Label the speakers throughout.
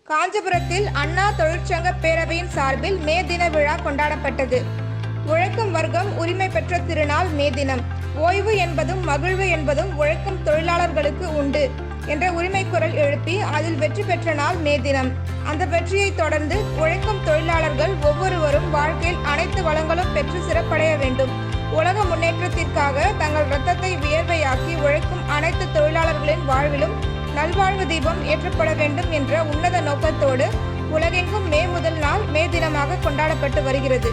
Speaker 1: காஞ்சிபுரத்தில் அண்ணா தொழிற்சங்க பேரவையின் சார்பில் மே தின விழா கொண்டாடப்பட்டது. உழைக்கும் வர்க்கம் உரிமை பெற்ற திருநாள் மே தினம். ஓய்வு என்பதும் மகிழ்வு என்பதும் உழைக்கும் தொழிலாளர்களுக்கு உண்டு என்ற உரிமை குரல் எழுப்பி அதில் வெற்றி பெற்ற நாள் மே தினம். அந்த வெற்றியை தொடர்ந்து உழைக்கும் தொழிலாளர்கள் ஒவ்வொருவரும் வாழ்க்கையில் அனைத்து வளங்களும் பெற்று சிறப்படைய வேண்டும். உலக முன்னேற்றத்திற்காக தங்கள் இரத்தத்தை வியர்வையாக்கி உழைக்கும் அனைத்து தொழிலாளர்களின் வாழ்விலும் நல்வாழ்வு தீபம் ஏற்றப்பட வேண்டும் என்ற உன்னத நோக்கத்தோடு உலகெங்கும் மே முதல் நாள் மே தினமாக கொண்டாடப்பட்டு வருகிறது.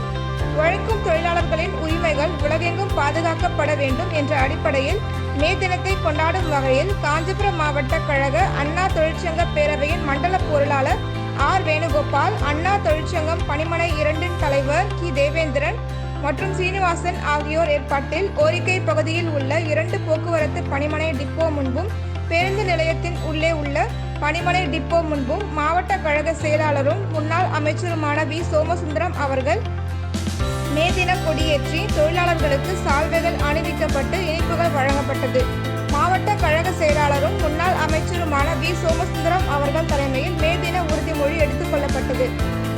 Speaker 1: உழைக்கும் தொழிலாளர்களின் உரிமைகள் உலகெங்கும் பாதுகாக்கப்பட வேண்டும் என்ற அடிப்படையில் மே தினத்தை கொண்டாடும் வகையில் காஞ்சிபுரம் மாவட்ட கழக அண்ணா தொழிற்சங்க பேரவையின் மண்டல பொருளாளர் ஆர் வேணுகோபால், அண்ணா தொழிற்சங்கம் பணிமனை 2 தலைவர் கி தேவேந்திரன் மற்றும் சீனிவாசன் ஆகியோர் ஏற்பாட்டில் ஓரிக்கை பகுதியில் உள்ள 2 போக்குவரத்து பணிமனை டிப்போ முன்பும் பேருந்து நிலையத்தின் உள்ளே உள்ள பணிமனை டிப்போ முன்பும் மாவட்ட கழக செயலாளரும் முன்னாள் அமைச்சருமான வி சோமசுந்தரம் அவர்கள் மே தின கொடியேற்றி தொழிலாளர்களுக்கு சால்வைகள் அணிவிக்கப்பட்டு இனிப்புகள் வழங்கப்பட்டது. மாவட்ட கழக செயலாளரும் முன்னாள் அமைச்சருமான வி சோமசுந்தரம் அவர்கள் தலைமையில் மே தின உறுதிமொழி எடுத்துக் கொள்ளப்பட்டது.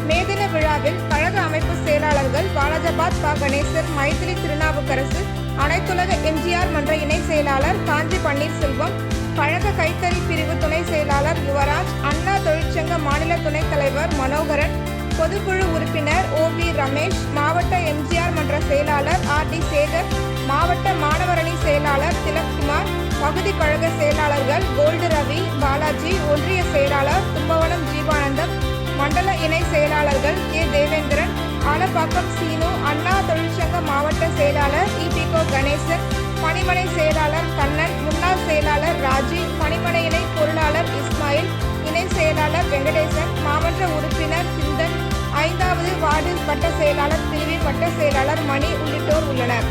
Speaker 1: மே தின விழாவில் கழக அமைப்பு செயலாளர்கள் பாலாஜாபாத் ப கணேசன், மைத்திரி திருநாவுக்கரசு, அனைத்துலக எம்ஜிஆர் மன்ற இணை செயலாளர் காஞ்சி பன்னீர்செல்வம், கழக கைத்தறி பிரிவு துணை செயலாளர் யுவராஜ், அண்ணா தொழிற்சங்க மாநில துணைத் தலைவர் மனோகரன், பொதுக்குழு உறுப்பினர் ஓ வி ரமேஷ், மாவட்ட எம்ஜிஆர் மன்ற செயலாளர் ஆர் டி சேகர், மாவட்ட மாணவரணி செயலாளர் திலக்குமார், பகுதி கழக செயலாளர்கள் கோல்டு ரவி, பாலாஜி, ஒன்றிய செயலாளர் தும்பவனம் ஜீவானந்தம், மண்டல இணை செயலாளர்கள் கே தேவேந்திரன், ஆலப்பாக்கம் சீனு, அண்ணா தொழிற்சங்க மாவட்ட செயலாளர் இபிகோ கணேசன், பணிமனை செயலாளர் கண்ணன், முன்னாள் செயலாளர் ராஜி, பணிமனை இணை பொருளாளர் இஸ்மாயில், இணை செயலாளர் வெங்கடேசன், மாவட்ட உறுப்பினர் சிந்தன், 5வது வார்டு வட்ட செயலாளர் பிரிவின் வட்ட செயலாளர் மணி உள்ளிட்டோர் உள்ளனர்.